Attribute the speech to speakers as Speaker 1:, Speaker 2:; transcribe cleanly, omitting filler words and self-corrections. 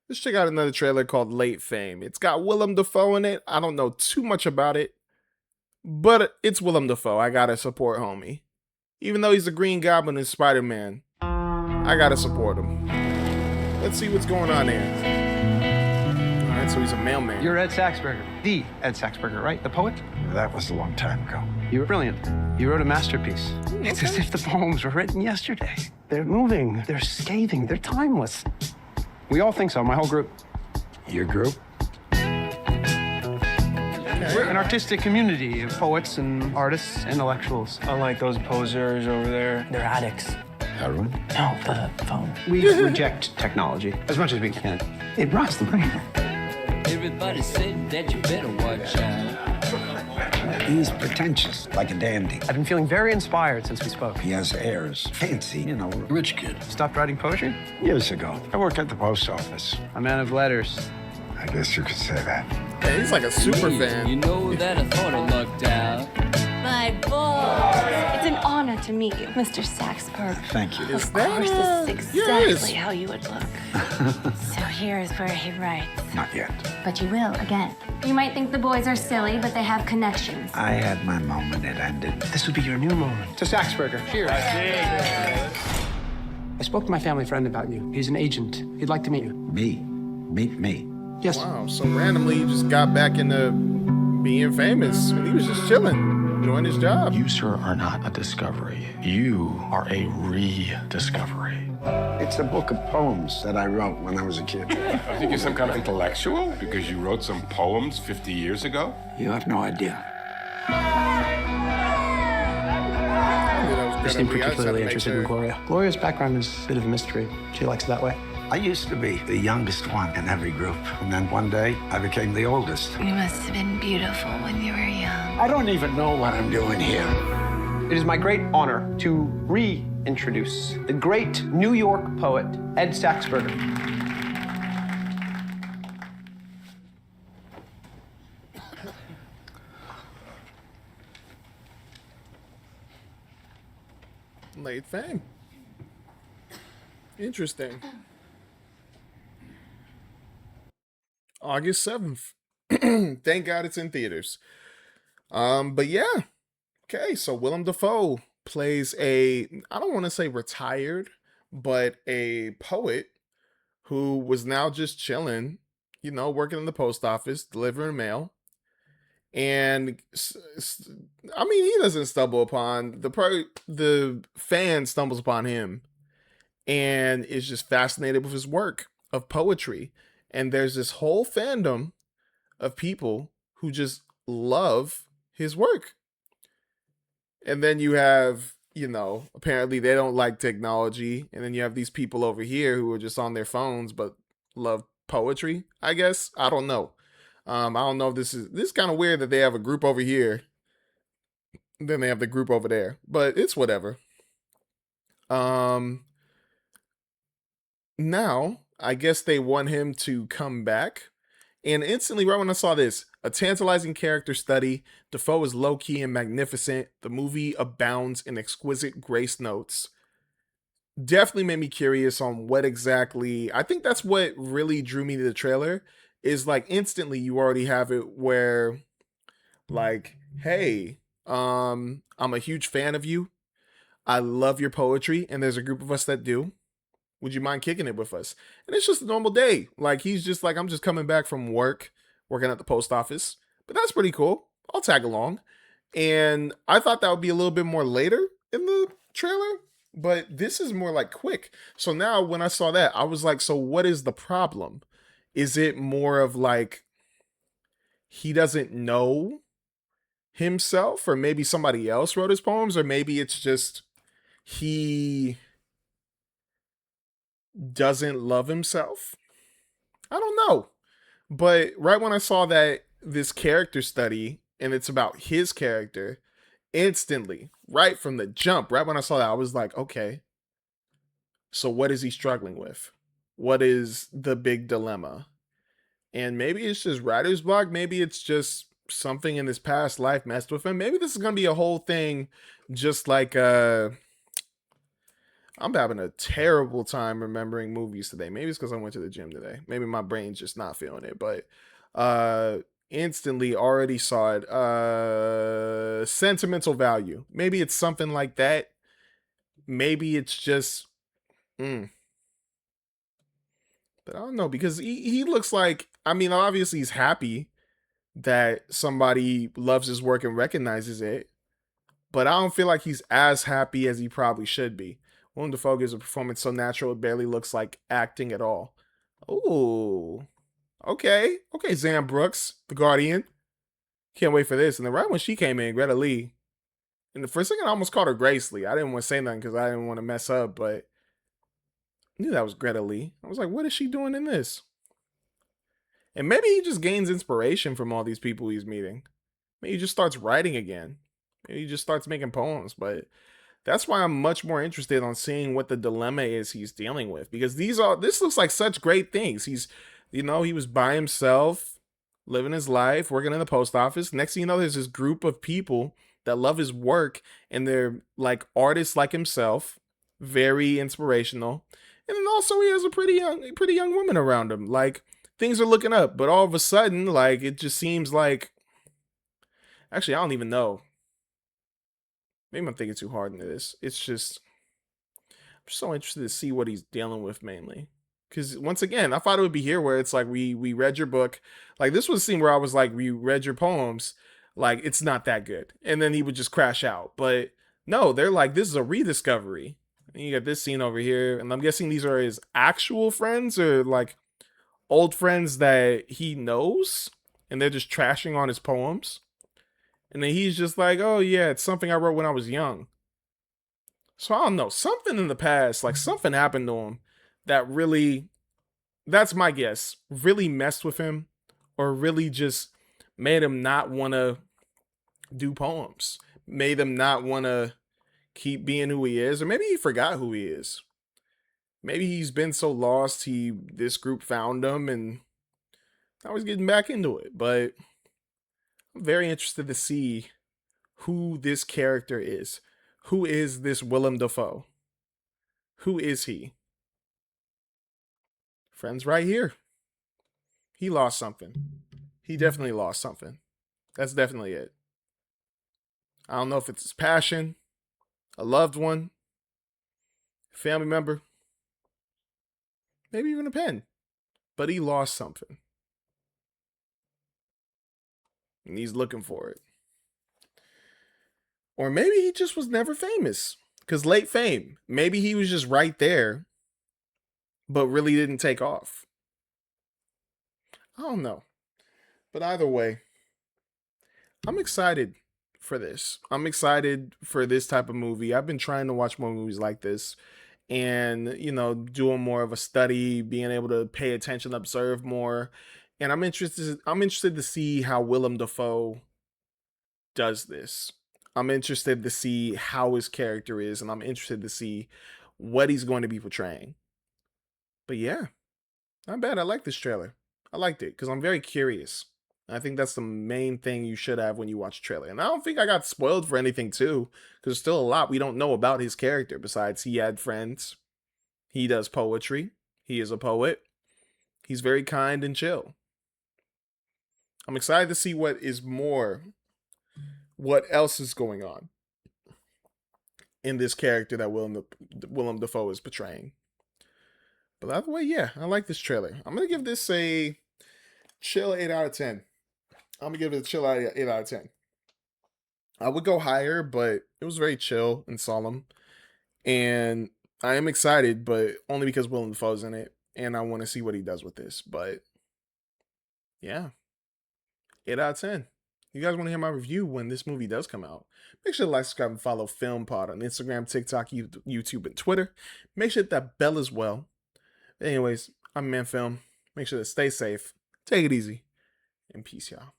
Speaker 1: Let's check out another trailer called Late Fame. It's got Willem Dafoe in it. I don't know too much about it, but it's Willem Dafoe. I gotta support homie. Even though he's the Green Goblin in Spider-Man, I gotta support him. Let's see what's going on here. Alright, so he's a mailman.
Speaker 2: You're Ed Saxberger. The Ed Saxberger, right? The poet?
Speaker 3: That was a long time ago.
Speaker 2: You were brilliant. You wrote a masterpiece. It's as if the poems were written yesterday. They're moving, they're scathing, they're timeless. We all think so, my whole group.
Speaker 3: Your group?
Speaker 2: We're an artistic community of poets and artists, intellectuals.
Speaker 4: Unlike those posers over there.
Speaker 5: They're addicts.
Speaker 3: Heroin?
Speaker 5: No, the phone.
Speaker 2: We reject technology as much as we can. It rots the brain.
Speaker 6: Everybody said that you better watch out.
Speaker 3: He's pretentious, like a dandy.
Speaker 2: I've been feeling very inspired since we spoke.
Speaker 3: He has airs. Fancy, rich kid.
Speaker 2: Stopped writing poetry?
Speaker 3: Years ago. I worked at the post office.
Speaker 2: A man of letters.
Speaker 3: I guess you could say that.
Speaker 1: Yeah, he's like a super fan.
Speaker 6: You know that I thought I lucked out.
Speaker 7: My boy. It's an honor to meet you, Mr. Saxberg.
Speaker 3: Thank you.
Speaker 7: Of course, this is
Speaker 1: Yes.
Speaker 7: exactly how you would look. So here's where he writes.
Speaker 3: Not yet.
Speaker 7: But you will again. You might think the boys are silly, but they have connections.
Speaker 3: I had my moment. It ended.
Speaker 2: This would be your new moment. To Saxberger. Cheers. I spoke to my family friend about you. He's an agent. He'd like to meet you.
Speaker 3: Me? Meet me?
Speaker 2: Yes.
Speaker 1: Wow, so randomly he just got back into being famous and he was just chilling, doing his job.
Speaker 8: You, sir, are not a discovery. You are a rediscovery.
Speaker 3: It's a book of poems that I wrote when I was a kid.
Speaker 9: I think you're some kind of intellectual because you wrote some poems 50 years ago.
Speaker 3: You have no idea.
Speaker 2: You seem particularly interested in Gloria. Gloria's background is a bit of a mystery. She likes it that way.
Speaker 3: I used to be the youngest one in every group. And then one day, I became the oldest.
Speaker 7: You must have been beautiful when you were young.
Speaker 3: I don't even know what I'm doing here.
Speaker 2: It is my great honor to reintroduce the great New York poet, Ed Saxberger.
Speaker 1: Late Fame. Interesting. August 7th. Thank God it's in theaters. But yeah. Okay, so Willem Dafoe plays I don't want to say retired, but a poet who was now just chilling, working in the post office, delivering mail. And I mean, he doesn't stumble upon the fan stumbles upon him and is just fascinated with his work of poetry. And there's this whole fandom of people who just love his work. And then you have, apparently they don't like technology. And then you have these people over here who are just on their phones but love poetry, I guess. I don't know. I don't know if this is kind of weird that they have a group over here, then they have the group over there, but it's whatever. Now I guess they want him to come back, and instantly, right when I saw this, a tantalizing character study. Dafoe is low key and magnificent. The movie abounds in exquisite grace notes. Definitely made me curious on what exactly. I think that's what really drew me to the trailer. Is like instantly you already have it where like, hey, I'm a huge fan of you. I love your poetry, and there's a group of us that do. Would you mind kicking it with us? And it's just a normal day. Like he's just like, I'm just coming back from working at the post office. But that's pretty cool. I'll tag along. And I thought that would be a little bit more later in the trailer, but this is more like quick. So now when I saw that, I was like, so what is the problem? Is it more of like he doesn't know himself, or maybe somebody else wrote his poems, or maybe it's just he doesn't love himself? I don't know. But right when I saw that this character study and it's about his character, instantly, right from the jump, right when I saw that, I was like, okay, so what is he struggling with? What is the big dilemma? And maybe it's just writer's block. Maybe it's just something in his past life messed with him. Maybe this is going to be a whole thing, just like I'm having a terrible time remembering movies today. Maybe it's because I went to the gym today. Maybe my brain's just not feeling it. But instantly already saw it. Sentimental value. Maybe it's something like that. Maybe it's just but I don't know, because he looks like, I mean, obviously he's happy that somebody loves his work and recognizes it, but I don't feel like he's as happy as he probably should be. Willem Dafoe gives a performance so natural it barely looks like acting at all. Ooh. Okay. Okay, Zam Brooks, The Guardian. Can't wait for this. And then right when she came in, Greta Lee. And for a second, I almost called her Grace Lee. I didn't want to say nothing because I didn't want to mess up, but I knew that was Greta Lee. I was like, what is she doing in this? And maybe he just gains inspiration from all these people he's meeting. Maybe he just starts writing again. Maybe he just starts making poems. But that's why I'm much more interested on seeing what the dilemma is he's dealing with. Because this looks like such great things. He's, he was by himself, living his life, working in the post office. Next thing you know, there's this group of people that love his work, and they're like artists like himself, very inspirational. And then also he has a pretty young woman around him. Like, things are looking up, but all of a sudden, like, it just seems like, actually, I don't even know. Maybe I'm thinking too hard into this. It's just, I'm so interested to see what he's dealing with mainly. Because once again, I thought it would be here where it's like, we read your book. Like, this was a scene where I was like, we read your poems. Like, it's not that good. And then he would just crash out. But no, they're like, this is a rediscovery. And you got this scene over here. And I'm guessing these are his actual friends, or like old friends that he knows, and they're just trashing on his poems. And then he's just like, oh yeah, it's something I wrote when I was young. So I don't know, something in the past, like something happened to him that really, that's my guess, really messed with him, or really just made him not want to do poems, made him not want to keep being who he is, or maybe he forgot who he is. Maybe he's been so lost, this group found him, and now he's getting back into it. But I'm very interested to see who this character is. Who is this Willem Dafoe? Who is he? Friends right here. He lost something. He definitely lost something. That's definitely it. I don't know if it's his passion, a loved one, family member, maybe even a pen. But he lost something. And he's looking for it. Or maybe he just was never famous. Because late fame. Maybe he was just right there, but really didn't take off. I don't know. But either way, I'm excited for this. I'm excited for this type of movie. I've been trying to watch more movies like this, and doing more of a study, being able to pay attention, observe more. And I'm interested to see how Willem Dafoe does this. I'm interested to see how his character is, and I'm interested to see what he's going to be portraying. But yeah, not bad. I like this trailer. I liked it because I'm very curious. I think that's the main thing you should have when you watch a trailer. And I don't think I got spoiled for anything too, because there's still a lot we don't know about his character besides he had friends. He does poetry. He is a poet. He's very kind and chill. I'm excited to see what else is going on in this character that Willem Dafoe is portraying. But either way, yeah, I like this trailer. I'm going to give this a chill 8 out of 10. I'm going to give it a chill 8 out of 10. I would go higher, but it was very chill and solemn. And I am excited, but only because Willem Dafoe's in it. And I want to see what he does with this. But yeah, 8 out of 10. You guys want to hear my review when this movie does come out? Make sure to like, subscribe, and follow Film Pod on Instagram, TikTok, YouTube, and Twitter. Make sure to hit that bell as well. Anyways, I'm Man Film. Make sure to stay safe, take it easy, and peace, y'all.